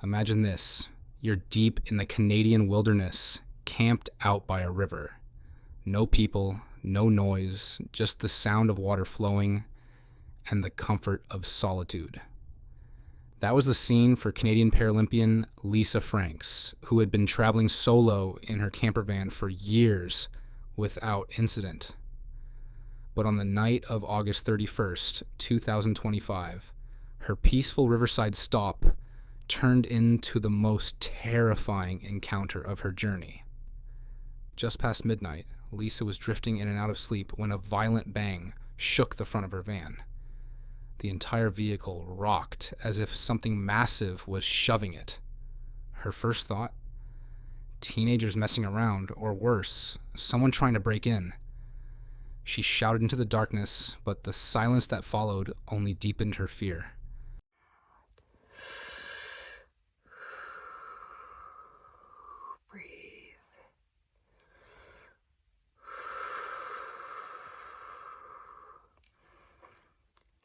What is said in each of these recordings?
Imagine this. You're deep in the Canadian wilderness, camped out by a river. No people, no noise, just the sound of water flowing and the comfort of solitude. That was the scene for Canadian Paralympian Lisa Franks, who had been traveling solo in her camper van for years without incident. But on the night of August 31st, 2025, her peaceful riverside stop turned into the most terrifying encounter of her journey. Just past midnight, Lisa was drifting in and out of sleep when a violent bang shook the front of her van. The entire vehicle rocked as if something massive was shoving it. Her first thought? Teenagers messing around, or worse, someone trying to break in. She shouted into the darkness, but the silence that followed only deepened her fear.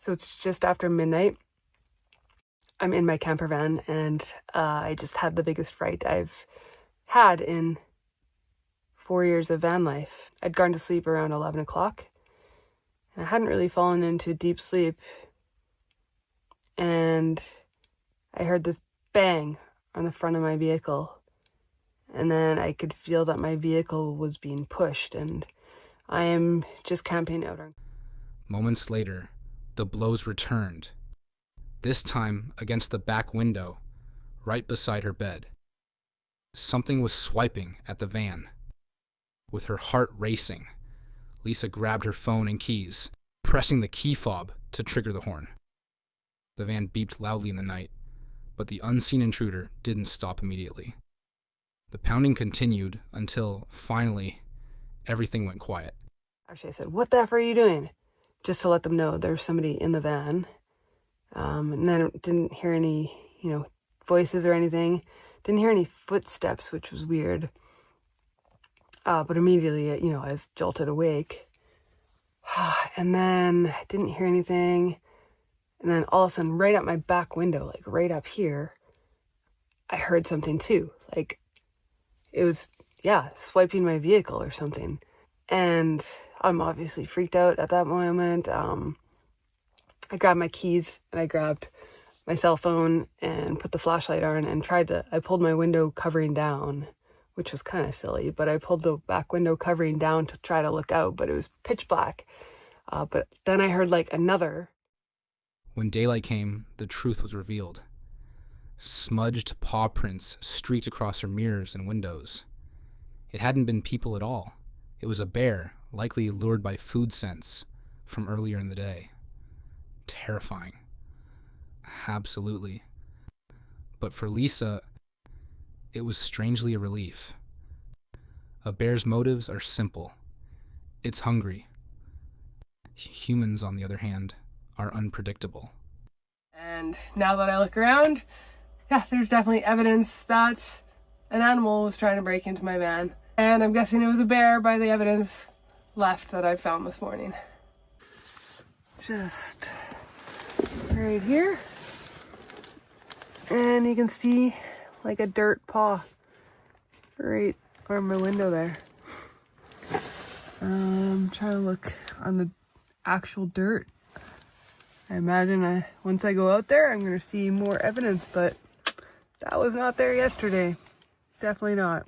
So it's just after midnight. I'm in my camper van and I just had the biggest fright I've had in 4 years of van life. I'd gone to sleep around 11 o'clock and I hadn't really fallen into deep sleep. And I heard this bang on the front of my vehicle. And then I could feel that my vehicle was being pushed, and I am just camping out. Moments later, the blows returned, this time against the back window, right beside her bed. Something was swiping at the van. With her heart racing, Lisa grabbed her phone and keys, pressing the key fob to trigger the horn. The van beeped loudly in the night, but the unseen intruder didn't stop immediately. The pounding continued until, finally, everything went quiet. Actually, I said, "What the F are you doing?" Just to let them know there's somebody in the van. And then I didn't hear any, voices or anything. Didn't hear any footsteps, which was weird. But immediately, I was jolted awake. And then I didn't hear anything. And then all of a sudden, right at my back window, like right up here, I heard something too. Like it was, swiping my vehicle or something. And I'm obviously freaked out at that moment. I grabbed my keys and I grabbed my cell phone and put the flashlight on and I pulled my window covering down, which was kind of silly, but I pulled the back window covering down to try to look out, but it was pitch black. But then I heard like another. When daylight came, the truth was revealed. Smudged paw prints streaked across her mirrors and windows. It hadn't been people at all. It was a bear, likely lured by food scents from earlier in the day. Terrifying. Absolutely. But for Lisa, it was strangely a relief. A bear's motives are simple. It's hungry. Humans, on the other hand, are unpredictable. And now that I look around, there's definitely evidence that an animal was trying to break into my van. And I'm guessing it was a bear by the evidence left that I found this morning. Just right here. And you can see like a dirt paw right on my window there. I'm trying to look on the actual dirt. I imagine once I go out there, I'm going to see more evidence, but that was not there yesterday. Definitely not.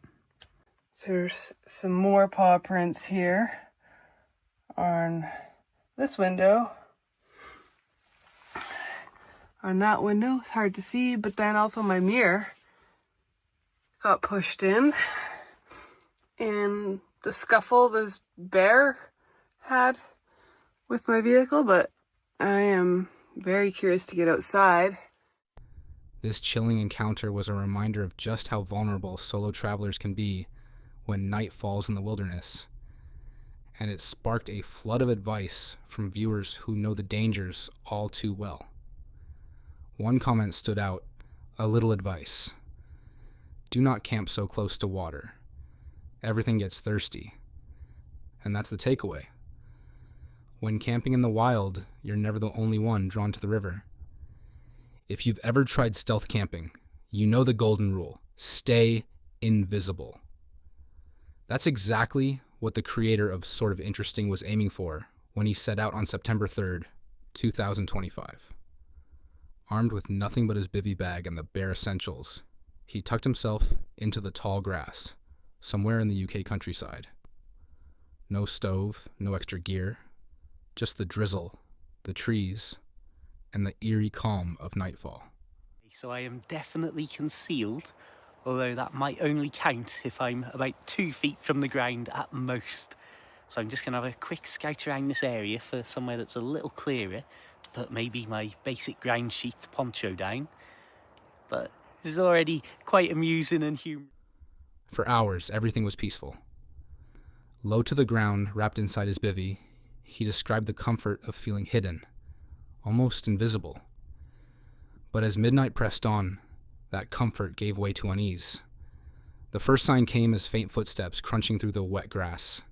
So there's some more paw prints here on this window. On that window, it's hard to see, but then also my mirror got pushed in. And the scuffle this bear had with my vehicle, but I am very curious to get outside. This chilling encounter was a reminder of just how vulnerable solo travelers can be when night falls in the wilderness, and it sparked a flood of advice from viewers who know the dangers all too well. One comment stood out, a little advice. Do not camp so close to water. Everything gets thirsty. And that's the takeaway. When camping in the wild, you're never the only one drawn to the river. If you've ever tried stealth camping, You know the golden rule: stay invisible. That's exactly what the creator of Sort of Interesting was aiming for when he set out on September 3rd, 2025. Armed with nothing but his bivy bag and the bare essentials, he tucked himself into the tall grass, somewhere in the UK countryside. No stove, no extra gear, just the drizzle, the trees, and the eerie calm of nightfall. So I am definitely concealed, although that might only count if I'm about 2 feet from the ground at most. So I'm just going to have a quick scout around this area for somewhere that's a little clearer to put maybe my basic ground sheet poncho down. But this is already quite amusing and humorous. For hours, everything was peaceful. Low to the ground, wrapped inside his bivvy, he described the comfort of feeling hidden, almost invisible. But as midnight pressed on, that comfort gave way to unease. The first sign came as faint footsteps crunching through the wet grass.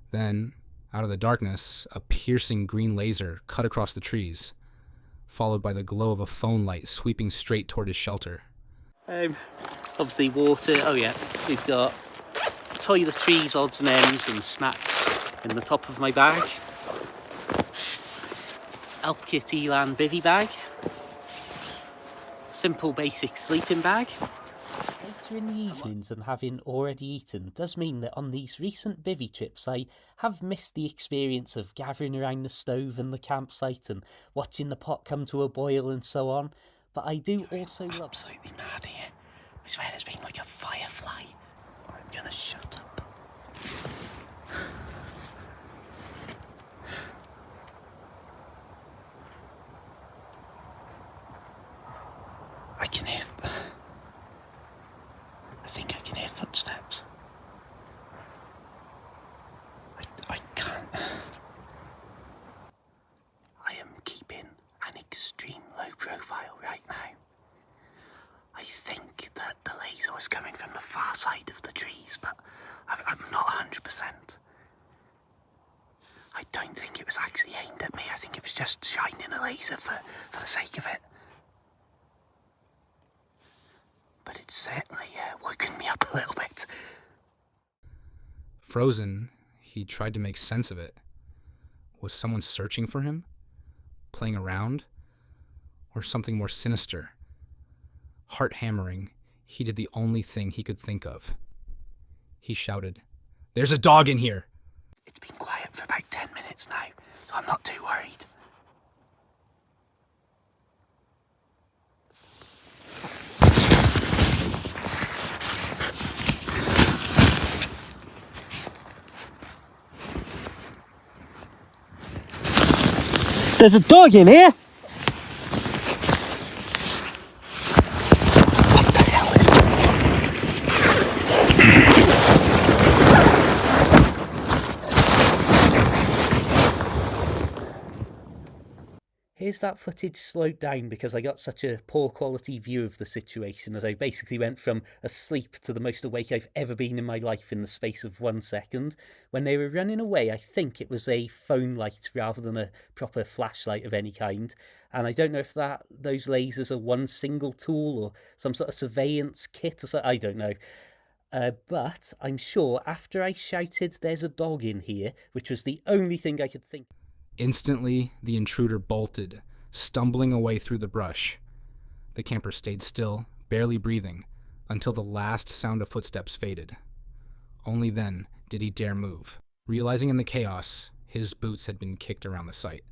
Then, out of the darkness, a piercing green laser cut across the trees, followed by the glow of a phone light sweeping straight toward his shelter. Obviously water, oh yeah, we've got toiletries, odds and ends and snacks in the top of my bag. Elp Kit Elan bivvy bag. Simple basic sleeping bag. Later in the evenings and having already eaten does mean that on these recent bivvy trips I have missed the experience of gathering around the stove and the campsite and watching the pot come to a boil and so on, but I do also love... Absolutely mad here. I swear there's been like a firefly. I'm gonna shut up. I can hear... I think I can hear footsteps. I can't... I am keeping an extreme low profile right now. I think that the laser was coming from the far side of the trees, but I'm not 100%. I don't think it was actually aimed at me. I think it was just shining a laser for the sake of it. But it's certainly woken me up a little bit. Frozen, he tried to make sense of it. Was someone searching for him? Playing around? Or something more sinister? Heart hammering, he did the only thing he could think of. He shouted, "There's a dog in here!" It's been quiet for about 10 minutes now, so I'm not too worried. There's a dog in here! What the hell is Here's that footage slowed down because I got such a poor quality view of the situation as I basically went from asleep to the most awake I've ever been in my life in the space of 1 second. When they were running away, I think it was a phone light rather than a proper flashlight of any kind. And I don't know if those lasers are one single tool or some sort of surveillance kit or something, I don't know. But I'm sure after I shouted, "There's a dog in here," which was the only thing I could think. Instantly, the intruder bolted, stumbling away through the brush. The camper stayed still, barely breathing, until the last sound of footsteps faded. Only then did he dare move, realizing in the chaos his boots had been kicked around the site.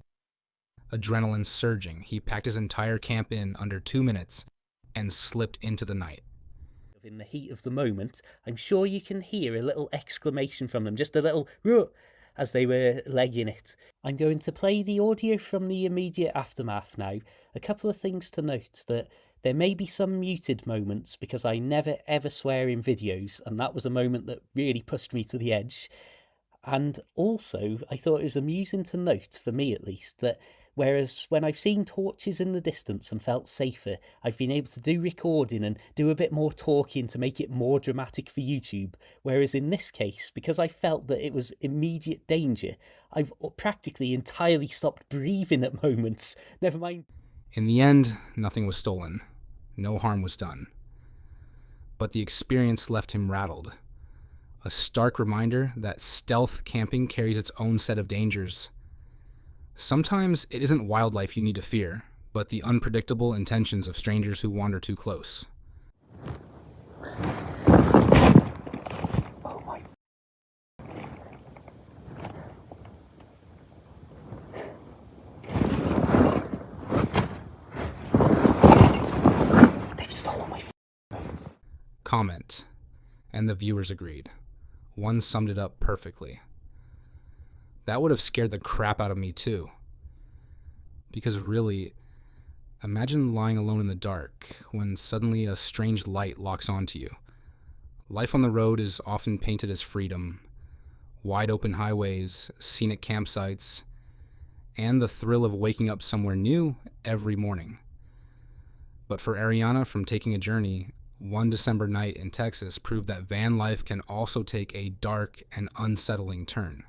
Adrenaline surging, he packed his entire camp in under 2 minutes and slipped into the night. In the heat of the moment, I'm sure you can hear a little exclamation from them, just a little "Ruh!" as they were legging it. I'm going to play the audio from the immediate aftermath now. A couple of things to note: that there may be some muted moments because I never ever swear in videos, and that was a moment that really pushed me to the edge. And also, I thought it was amusing to note, for me at least, that whereas when I've seen torches in the distance and felt safer, I've been able to do recording and do a bit more talking to make it more dramatic for YouTube. Whereas in this case, because I felt that it was immediate danger, I've practically entirely stopped breathing at moments. Never mind. In the end, nothing was stolen. no harm was done. But the experience left him rattled. A stark reminder that stealth camping carries its own set of dangers. Sometimes it isn't wildlife you need to fear, but the unpredictable intentions of strangers who wander too close. Oh my. They've stolen my. Comment. And the viewers agreed. One summed it up perfectly. That would have scared the crap out of me too. Because really, imagine lying alone in the dark when suddenly a strange light locks onto you. Life on the road is often painted as freedom, wide open highways, scenic campsites, and the thrill of waking up somewhere new every morning. But for Ariana, from taking a journey, one December night in Texas proved that van life can also take a dark and unsettling turn.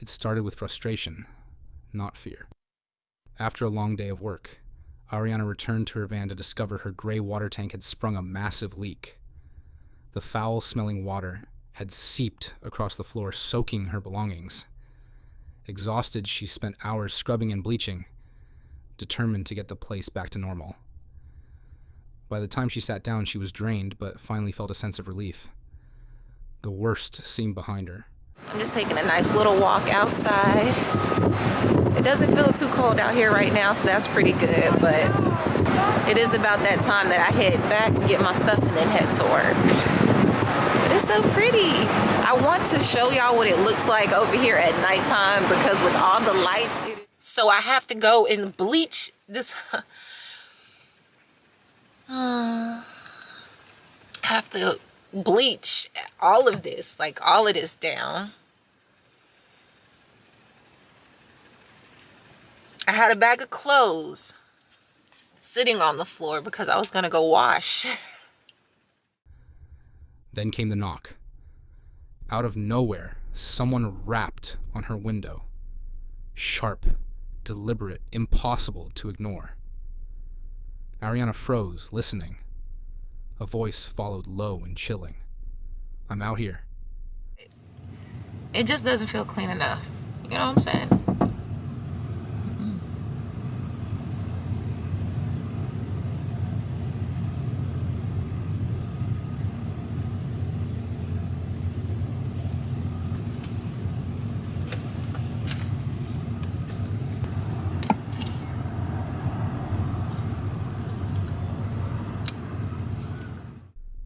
It started with frustration, not fear. After a long day of work, Ariana returned to her van to discover her gray water tank had sprung a massive leak. The foul-smelling water had seeped across the floor, soaking her belongings. Exhausted, she spent hours scrubbing and bleaching, determined to get the place back to normal. By the time she sat down, she was drained, but finally felt a sense of relief. The worst seemed behind her. I'm just taking a nice little walk outside. It doesn't feel too cold out here right now, so that's pretty good, but it is about that time that I head back and get my stuff and then head to work. But it's so pretty. I want to show y'all what it looks like over here at nighttime, because with all the lights, so I have to go and bleach this. I have to bleach all of this, like all of this down. I had a bag of clothes sitting on the floor because I was gonna go wash. Then came the knock. Out of nowhere, someone rapped on her window. Sharp, deliberate, impossible to ignore. Ariana froze, listening. A voice followed, low and chilling. "I'm out here." It just doesn't feel clean enough. You know what I'm saying?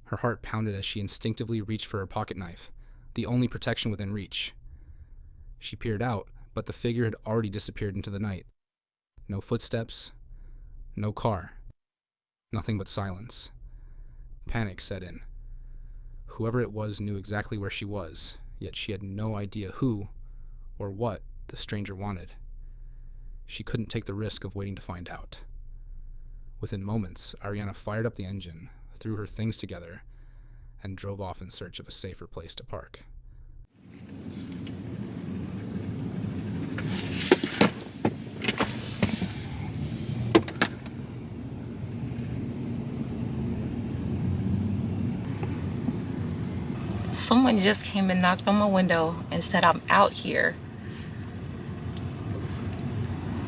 Her heart pounded as she instinctively reached for her pocket knife, the only protection within reach. She peered out, but the figure had already disappeared into the night. No footsteps, no car, nothing but silence. Panic set in. Whoever it was knew exactly where she was, yet she had no idea who or what the stranger wanted. She couldn't take the risk of waiting to find out. Within moments, Ariana fired up the engine, threw her things together, and drove off in search of a safer place to park. Someone just came and knocked on my window and said I'm out here.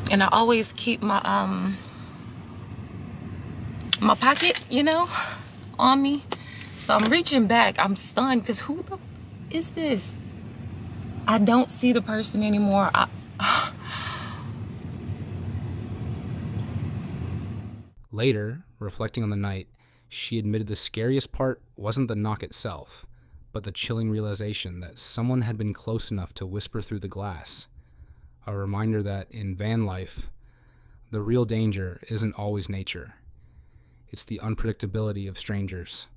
And I always keep my my pocket, you know, on me. So I'm reaching back. I'm stunned because who the is this? I don't see the person anymore. Later, reflecting on the night, she admitted the scariest part wasn't the knock itself, but the chilling realization that someone had been close enough to whisper through the glass. A reminder that in van life, the real danger isn't always nature. It's the unpredictability of strangers.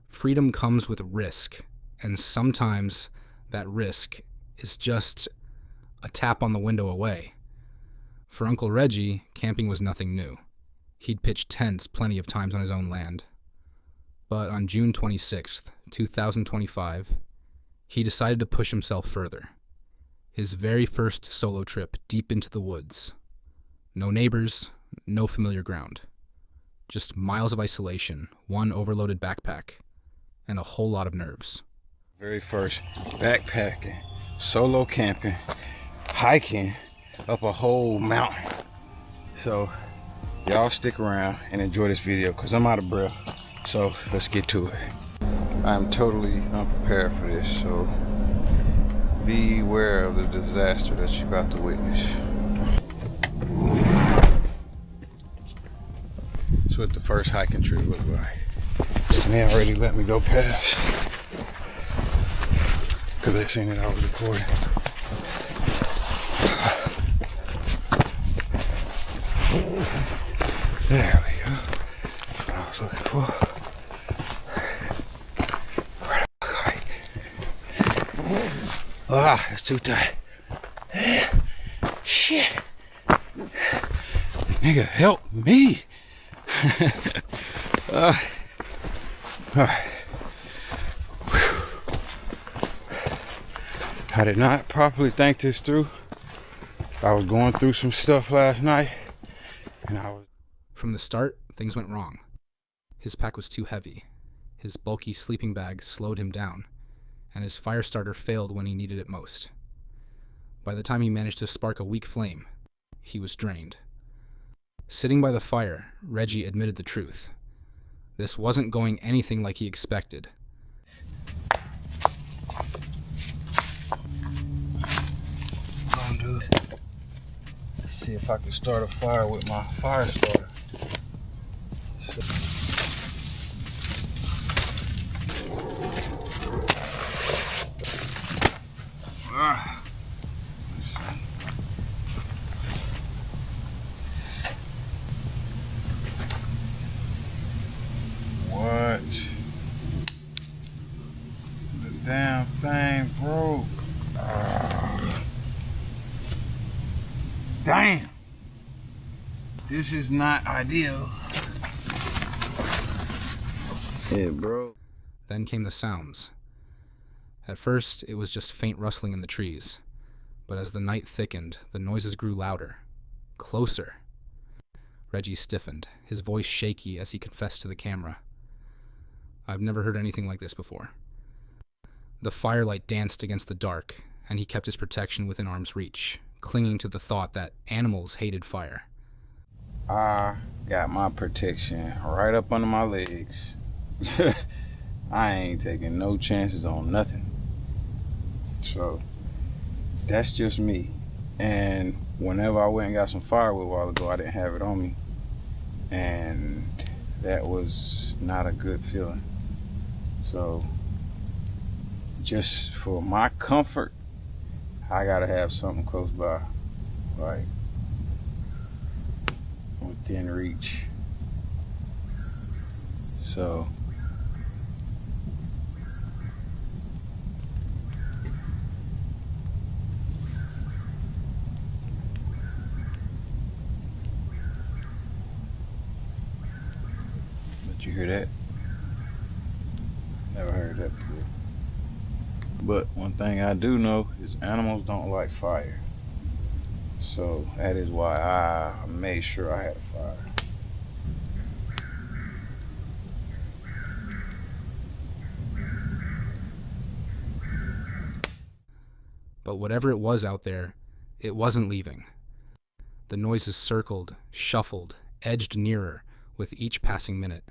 Freedom comes with risk, and sometimes that risk is just a tap on the window away. For Uncle Reggie, camping was nothing new. He'd pitched tents plenty of times on his own land. But on June 26th, 2025, he decided to push himself further. His very first solo trip deep into the woods. No neighbors, no familiar ground. Just miles of isolation, one overloaded backpack, and a whole lot of nerves. Very first backpacking, solo camping, hiking up a whole mountain. So y'all stick around and enjoy this video because I'm out of breath. So let's get to it. I'm totally unprepared for this, so beware of the disaster that you're about to witness. That's what the first hiking trip looked like. And they already let me go past because they seen that I was recording. There we go. That's what I was looking for. Where the fuck are you? Ah, it's too tight. Shit. Nigga, help me. All right. I did not properly think this through. I was going through some stuff last night, and From the start, things went wrong. His pack was too heavy. His bulky sleeping bag slowed him down, and his fire starter failed when he needed it most. By the time he managed to spark a weak flame, he was drained. Sitting by the fire, Reggie admitted the truth. This wasn't going anything like he expected. I'm gonna do it. Let's see if I can start a fire with my fire starter. What? The damn thing broke. Damn. This is not ideal. It broke. Then came the sounds. At first, it was just faint rustling in the trees, but as the night thickened, the noises grew louder, closer. Reggie stiffened, his voice shaky as he confessed to the camera. I've never heard anything like this before. The firelight danced against the dark, and he kept his protection within arm's reach, clinging to the thought that animals hated fire. I got my protection right up under my legs. I ain't taking no chances on nothing. So that's just me. And whenever I went and got some firewood a while ago, I didn't have it on me. And that was not a good feeling. So just for my comfort, I gotta have something close by, like within reach. So did you hear that? Never heard that before. But one thing I do know is animals don't like fire. So that is why I made sure I had a fire. But whatever it was out there, it wasn't leaving. The noises circled, shuffled, edged nearer with each passing minute.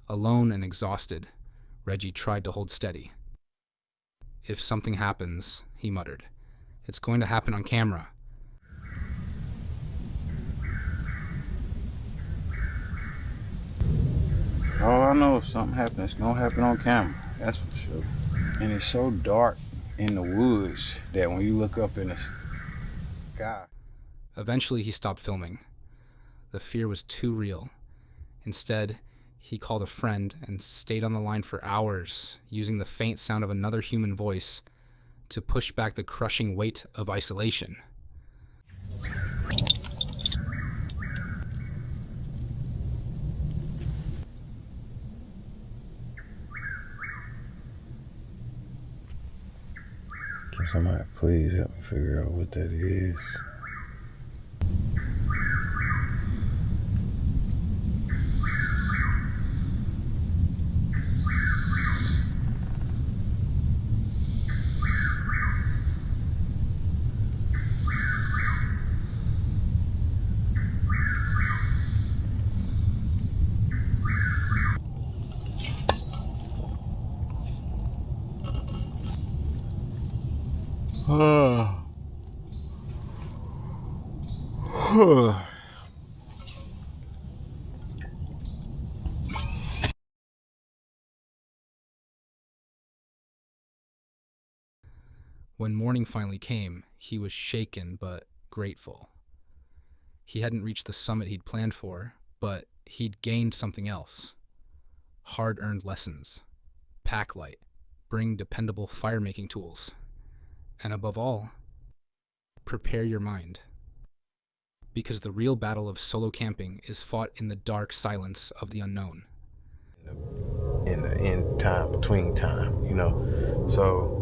Alone and exhausted, Reggie tried to hold steady. If something happens, he muttered, it's going to happen on camera. y'all know if something happens, it's gonna happen on camera. That's for sure. And it's so dark in the woods that when you look up in the sky. Eventually, he stopped filming. The fear was too real. Instead, he called a friend and stayed on the line for hours, using the faint sound of another human voice to push back the crushing weight of isolation. Can somebody please help me figure out what that is? When morning finally came, he was shaken but grateful. He hadn't reached the summit he'd planned for, but he'd gained something else. Hard-earned lessons. Pack light. Bring dependable fire-making tools. And above all, prepare your mind. Because the real battle of solo camping is fought in the dark silence of the unknown. In the end time, between time, you know. So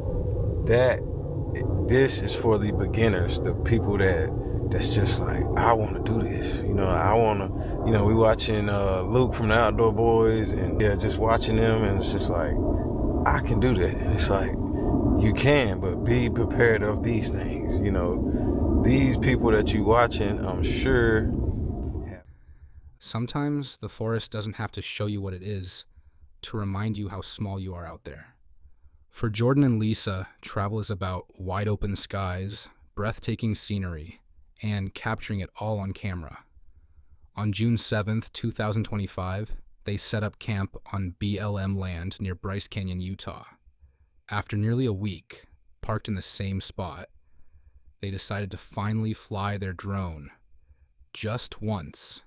this is for the beginners, the people that's just like, I want to do this. You know, I want to, you know, we watching Luke from the Outdoor Boys, and yeah, just watching them, and it's just like, I can do that. And it's like, you can, but be prepared of these things, you know. These people that you watching, I'm sure. Sometimes the forest doesn't have to show you what it is to remind you how small you are out there. For Jordan and Lisa, travel is about wide open skies, breathtaking scenery, and capturing it all on camera. On June 7th, 2025, they set up camp on BLM land near Bryce Canyon, Utah. After nearly a week, parked in the same spot, they decided to finally fly their drone, just once,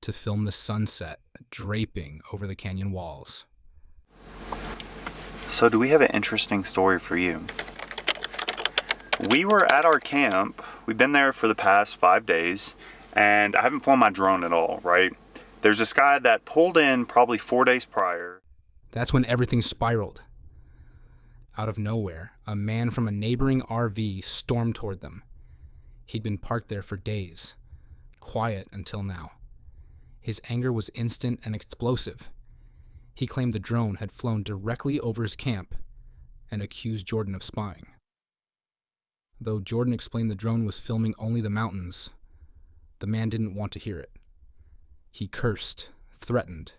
to film the sunset draping over the canyon walls. So do we have an interesting story for you? We were at our camp. We've been there for the past 5 days, and I haven't flown my drone at all, right? There's this guy that pulled in probably 4 days prior. That's when everything spiraled. Out of nowhere, a man from a neighboring RV stormed toward them. He'd been parked there for days, quiet until now. His anger was instant and explosive. He claimed the drone had flown directly over his camp and accused Jordan of spying. Though Jordan explained the drone was filming only the mountains, the man didn't want to hear it. He cursed, threatened,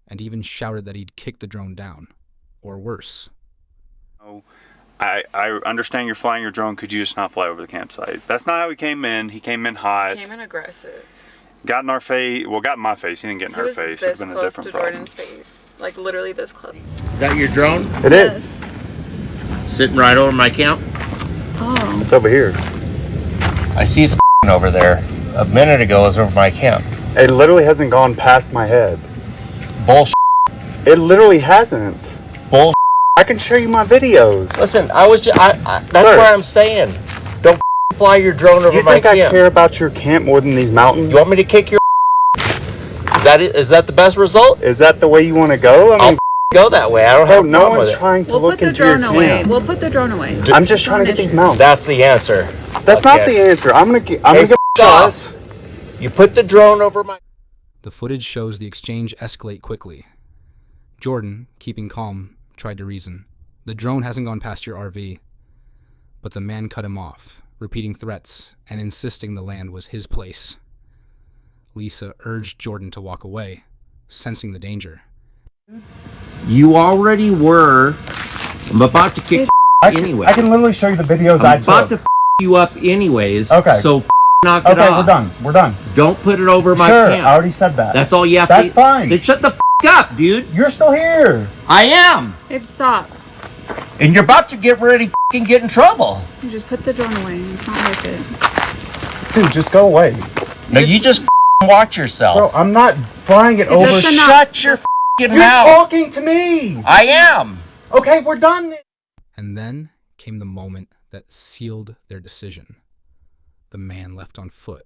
and even shouted that he'd kick the drone down, or worse. I understand you're flying your drone. Could you just not fly over the campsite? That's not how he came in. He came in hot. He came in aggressive. Got in our face. Well, got in my face. He didn't get in her face. It's been a different problem. Jordan's face. Like literally this close. Is that your drone? It is. Sitting right over my camp? Oh. It's over here. I see it's over there. A minute ago it was over my camp. It literally hasn't gone past my head. Bullshit. It literally hasn't. Bullshit. I can show you my videos. Listen, that's Sir. where I'm staying. Don't fly your drone over You my think camp. I care about your camp more than these mountains? You want me to kick your Is that the best result? Is that the way you want to go? I'll go that way. I don't have a no problem one's with it. trying to We'll look put the into your drone away. camp. We'll put the drone away. I'm just trying to get these mountains. That's the answer. That's not the answer. I'm gonna get shots. You put the drone over my... The footage shows the exchange escalate quickly. Jordan, keeping calm, tried to reason. The drone hasn't gone past your RV. But the man cut him off, repeating threats and insisting the land was his place. Lisa urged Jordan to walk away, sensing the danger. You already were. I'm about to kick anyways. I can literally show you the videos I'm about to you up anyways. Okay. So knock it off. We're done. Don't put it over my Sure, camp. I already said that. That's all you have That's to... fine. Then shut the up, dude. You're still here. I am. Babe, stop. And you're about to get ready to get in trouble. You just put the drone away. It's not worth it. Dude, just go away. No, you just watch yourself. Bro, I'm not flying it over. That's enough. Shut your You're mouth. talking to me. I am. Okay, we're done. And then came the moment that sealed their decision. The man left on foot,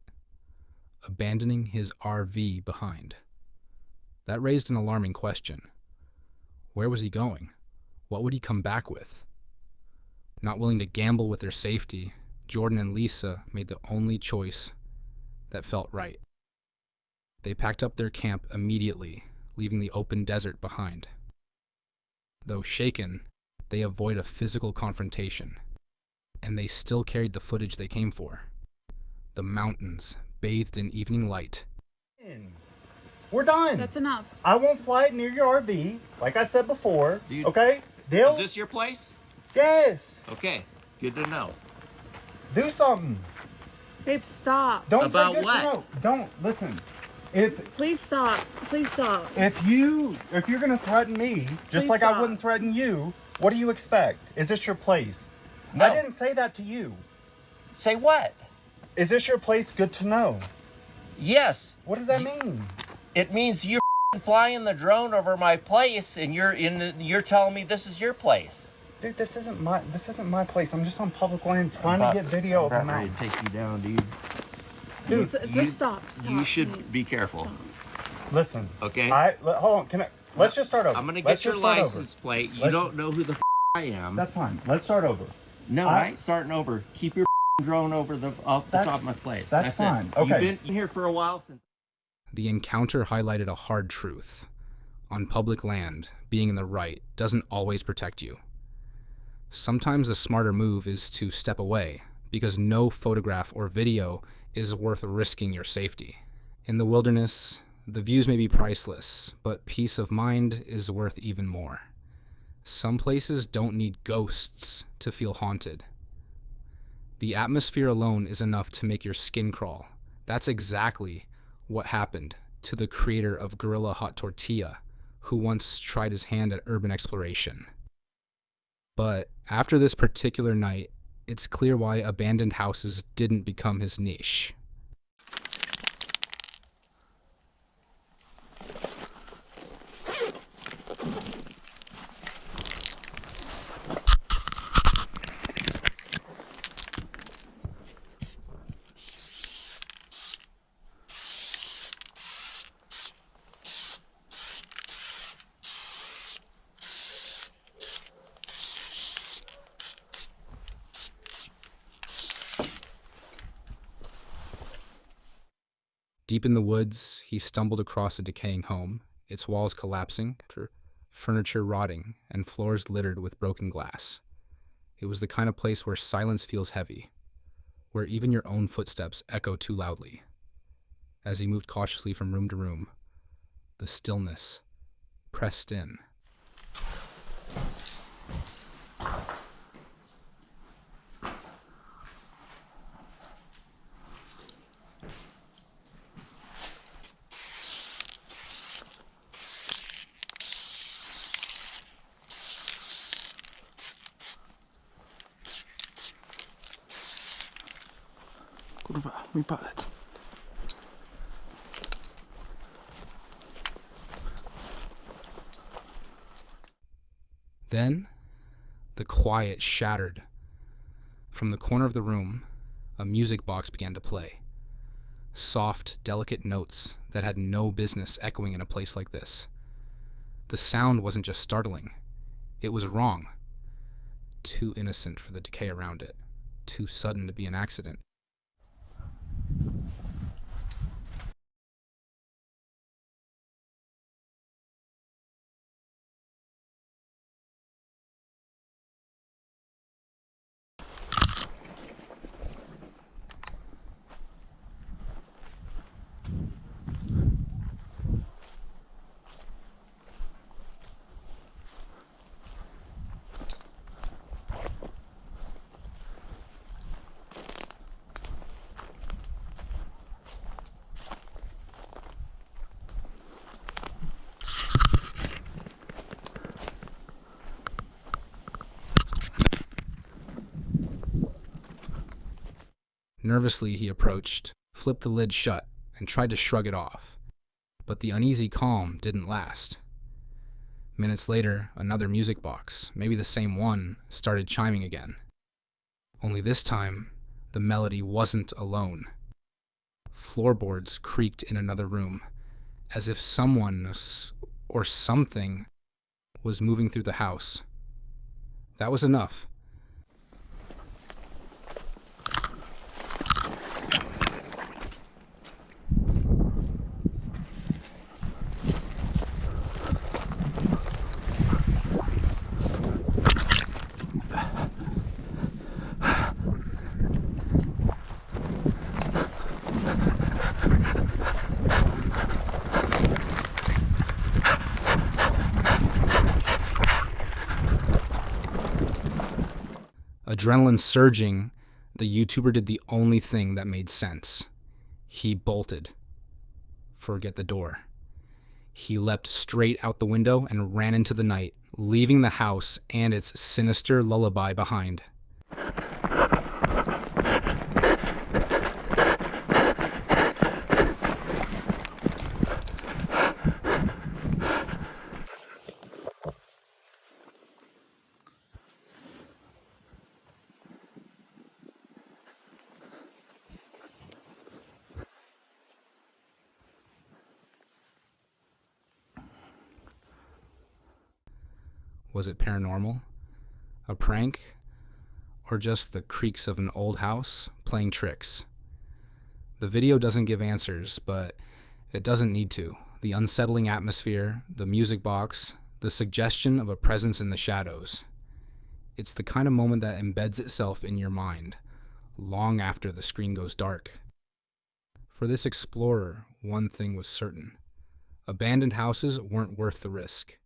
abandoning his RV behind. That raised an alarming question. Where was he going? What would he come back with? Not willing to gamble with their safety, Jordan and Lisa made the only choice that felt right. They packed up their camp immediately, leaving the open desert behind. Though shaken, they avoid a physical confrontation, and they still carried the footage they came for. The mountains, bathed in evening light. We're done. That's enough. I won't fly it near your RV, like I said before. Dude, okay? Deal? Is this your place? Yes. Okay, good to know. Do something. Babe, stop. Don't About say good what? to know. Don't listen. If Please stop. Please stop. if you're gonna threaten me, just Please like stop. I wouldn't threaten you, what do you expect? Is this your place? No. I didn't say that to you. Say what? Is this your place? Good to know. Yes. What does that mean? It means you're flying the drone over my place, and you're telling me this is your place. Dude, this isn't my place. I'm just on public land trying to get video of the mountain. Take you down, dude. Dude, Just stop. You should please. be careful. Stop. listen. Okay. Hold on. Let's just start over. I'm gonna Let's get your just start license over. plate. You Let's- don't know who the I am. That's fine. Let's start over. No, I ain't starting over. Keep your drone off the top of my place. That's fine. It. Okay. You've been here for a while since. The encounter highlighted a hard truth. On public land, being in the right doesn't always protect you. Sometimes the smarter move is to step away, because no photograph or video is worth risking your safety. In the wilderness, the views may be priceless, but peace of mind is worth even more. Some places don't need ghosts to feel haunted. The atmosphere alone is enough to make your skin crawl. That's exactly what happened to the creator of Gorilla Hot Tortilla, who once tried his hand at urban exploration. But after this particular night, it's clear why abandoned houses didn't become his niche. Deep in the woods, he stumbled across a decaying home, its walls collapsing, furniture rotting, and floors littered with broken glass. It was the kind of place where silence feels heavy, where even your own footsteps echo too loudly. As he moved cautiously from room to room, the stillness pressed in. Kurwa, mój palec. Then, the quiet shattered. From the corner of the room, a music box began to play. Soft, delicate notes that had no business echoing in a place like this. The sound wasn't just startling, it was wrong. Too innocent for the decay around it, too sudden to be an accident. Nervously, he approached, flipped the lid shut, and tried to shrug it off. But the uneasy calm didn't last. Minutes later, another music box, maybe the same one, started chiming again. Only this time, the melody wasn't alone. Floorboards creaked in another room, as if someone or something was moving through the house. That was enough. Adrenaline surging, the YouTuber did the only thing that made sense. He bolted. Forget the door. He leapt straight out the window and ran into the night, leaving the house and its sinister lullaby behind. Was it paranormal? A prank? Or just the creaks of an old house playing tricks? The video doesn't give answers, but it doesn't need to. The unsettling atmosphere, the music box, the suggestion of a presence in the shadows. It's the kind of moment that embeds itself in your mind, long after the screen goes dark. For this explorer, one thing was certain. Abandoned houses weren't worth the risk.